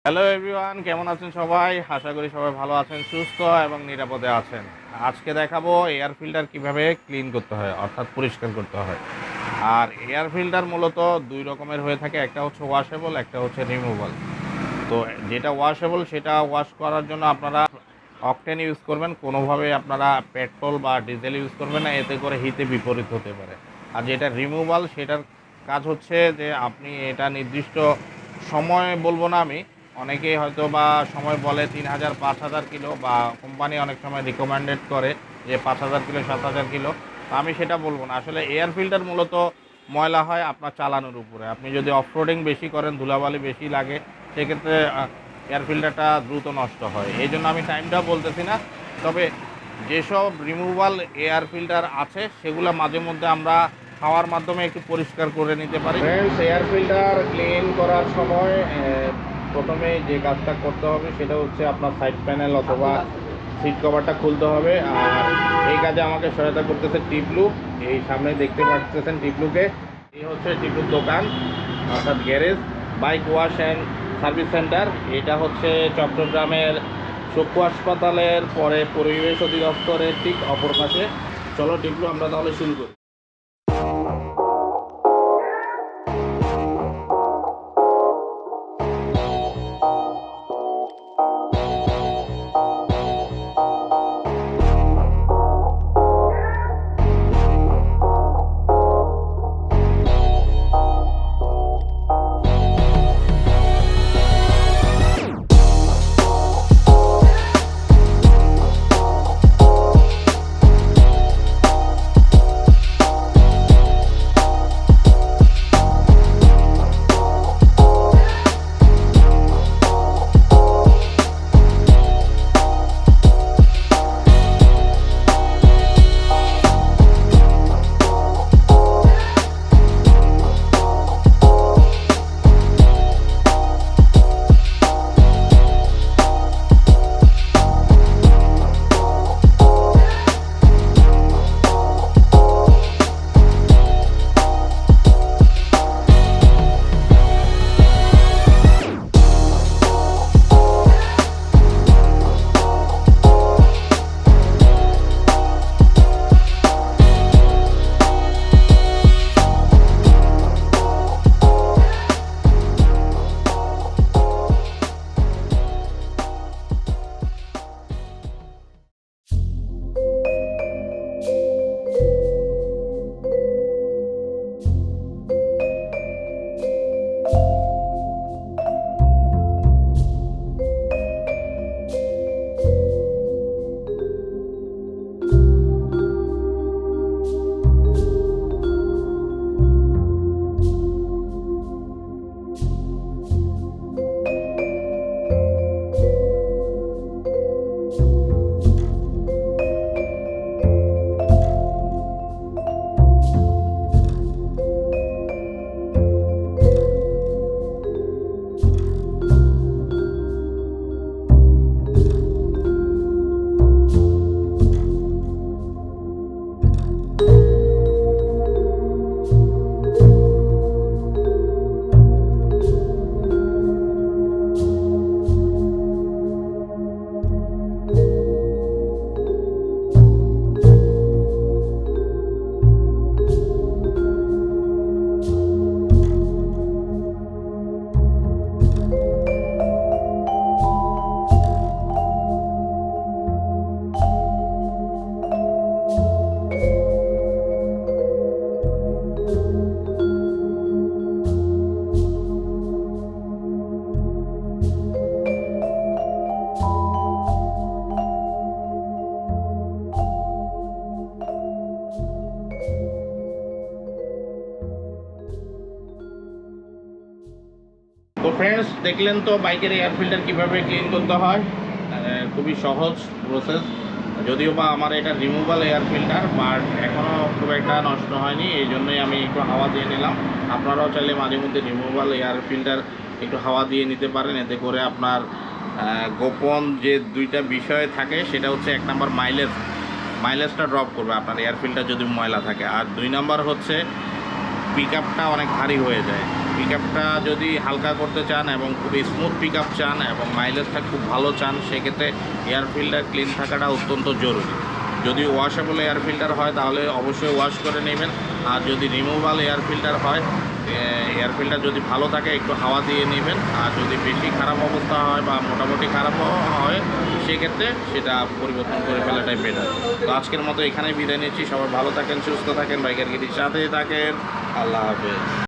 Hello everyone, কেমন আছেন সবাই? আশা করি সবাই ভালো আছেন, সুস্থ এবং নিরাপদে আছেন। আজকে দেখাবো এয়ার ফিল্টার কিভাবে ক্লিন করতে হয়, অর্থাৎ পরিষ্কার করতে হয়। আর এয়ার ফিল্টার মূলত দুই রকমের হয়ে থাকে, একটা হচ্ছে ওয়াশেবল, একটা হচ্ছে রিমুভাল। তো যেটা ওয়াশেবল সেটা ওয়াশ করার জন্য আপনারা অকটেন ইউজ করবেন, কোনোভাবে আপনারা পেট্রোল বা ডিজেল ইউজ করবেন না, এতে করে হিতে বিপরীত হতে পারে। আর যেটা রিমুভাল সেটার কাজ হচ্ছে যে আপনি এটা নির্দিষ্ট সময় বলবো না আমি, অনেকেই হয়তো বা সময় বলে 3000 5000 কিলো, বা কোম্পানি অনেক সময় রিকমেন্ডেড করে যে 5000 কিলো 7000 কিলো। তো আমি সেটা বলবো না। আসলে এয়ার ফিল্টার মূলত ময়লা হয় আপনার চালানোর উপরে। আপনি যদি অফরোডিং বেশি করেন, ধুলাবালি বেশি লাগে, সেক্ষেত্রে এয়ার ফিল্টারটা দ্রুত নষ্ট হয়। এই জন্য আমি টাইমটা বলতেছি না। তবে যেসব রিমুভাল এয়ার ফিল্টার আছে সেগুলো মাঝে মধ্যে আমরা খাওয়ার মাধ্যমে একটু পরিষ্কার করে নিতে পারি। ফ্রেন্ডস, এয়ার ফিল্টার ক্লিন করার সময় প্রথমে যে কাজটা করতে হবে সেটা হচ্ছে আপনার সাইড প্যানেল অথবা সিট কভারটা খুলতে হবে। আর এই কাজে আমাকে সহায়তা করতেছে টিপলু। এই সামনে দেখতে পাচ্ছেন টিপলুকে। এই হচ্ছে টিপলুর দোকান, অর্থাৎ garage, bike wash and service centre. এটা হচ্ছে চট্টগ্রামের চক্ষু হাসপাতালের পরে পরিবেশ অধিদপ্তরের ঠিক অপর পাশে। চলো টিপলু, আমরা তাহলে শুরু করি। তো ফ্রেন্ডস, দেখলেন তো বাইকের এয়ার ফিল্টার কীভাবে ক্লিন করতে হয়। খুবই সহজ প্রসেস। যদিও বা আমার এটা রিমুভাল এয়ার ফিল্টার, বাট এখনও খুব একটা নষ্ট হয়নি, এই জন্যই আমি একটু হাওয়া দিয়ে নিলাম। আপনারাও চাইলে মাঝে মধ্যে রিমুভাল এয়ার ফিল্টার একটু হাওয়া দিয়ে নিতে পারেন। এতে করে আপনার গোপন যে দুইটা বিষয় থাকে, সেটা হচ্ছে 1 নাম্বার মাইলেজটা ড্রপ করবে আপনার এয়ার ফিল্টার যদি ময়লা থাকে, আর 2 নাম্বার হচ্ছে পিক আপটা অনেক ভারী হয়ে যায়। পিকআপটা যদি হালকা করতে চান এবং খুবই স্মুথ পিকআপ চান এবং মাইলেজটা খুব ভালো চান, সেক্ষেত্রে এয়ার ফিল্টার ক্লিন থাকাটা অত্যন্ত জরুরি। যদি ওয়াশেবল এয়ার ফিল্টার হয় তাহলে অবশ্যই ওয়াশ করে নেবেন। আর যদি রিমুভাল এয়ার ফিল্টার হয়, এয়ার ফিল্টার যদি ভালো থাকে একটু হাওয়া দিয়ে নেবেন। আর যদি বেশি খারাপ অবস্থা হয় বা মোটামুটি খারাপ হয়, সেক্ষেত্রে সেটা পরিবর্তন করে ফেলাটাই বেটার। তো আজকের মতো এখানেই বিদায় নিচ্ছি। সবাই ভালো থাকেন, সুস্থ থাকেন, বাইকার গিরির সাথেই থাকেন। আল্লাহ হাফেজ।